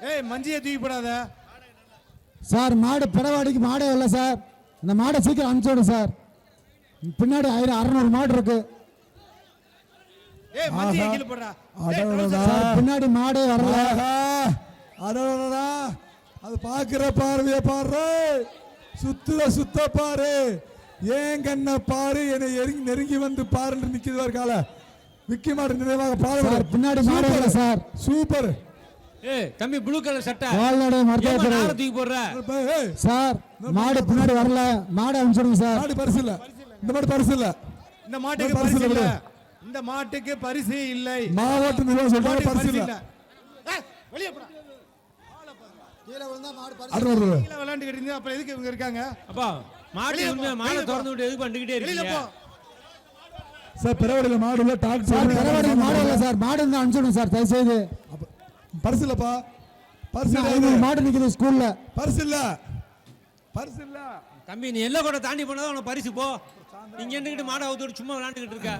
ஏய் மஞ்சியை தூக்கி போடாத சார். மாடு பிடவாடிக்கு மாடே இல்லை சார். இந்த மாடை சீக்கிரம் அனுப்பிச்சு விடு சார். பின்னாடி 600 மாடு இருக்கு. ஏய் மஞ்சியை கீழ போடுடா. சார் பின்னாடி மாடே வரல. அடடா அது பாக்குற பார்வைய பாரு, சுத்த பாரு, ஏன் கண்ண பாரு, என்னை நெருங்கி வந்து பாருன்னு நிக்குது கால. விக்கி மாடு நினைவாக பாரு. பின்னாடி மாடு இல்லை சார். சூப்பர். ஏய் தம்பி ப்ளூ கலர் சட்டை வால்நாடு மர்த்தேஸ்வரி நார தூக்கி போடுற சார். மாடு பின்னாடி வரல. மாடு அனுப்பிச்சுடுங்க சார். மாடு பரிசு இல்ல. இந்த மாடு பரிசு இல்ல. இந்த மாட்டுக்கு பரிசு இல்ல. இந்த மாட்டுக்கு பரிசு இல்லை. மாவட்ட நிர்வாகம் சொல்றாங்க பரிசு இல்ல. வெளிய போடா. கீழ விழுந்தா மாடு பரிசு. கீழ விளையாண்டுக்கிட்டு இருந்தா அப்புறம் எதுக்கு இவங்க இருக்காங்க? அப்பா மாடு உண்மை மாலை திறந்து விட்டு எதுக்கு பண்ணிக்கிட்டே இருக்கீங்க? சார் பிறவடியில மாடு இல்ல. டாக்டர் சார் பிறவடியில மாடு இல்லை சார். மாடு இருந்தா அனுப்பிச்சுடுங்க சார் தயவு செய்து. பரிசு இல்லப்பா. பரிசு 500 மாடு நிக்குது ஸ்கூல்ல. பரிசு இல்ல. பரிசு இல்ல தம்பி நீ எல்லாம் கூட தாண்டி போனதா உனக்கு பரிசு போ. இங்க நின்னுக்கிட்டு மாடை அவுத்து சும்மா விளையாண்டுக்கிட்டு இருக்க.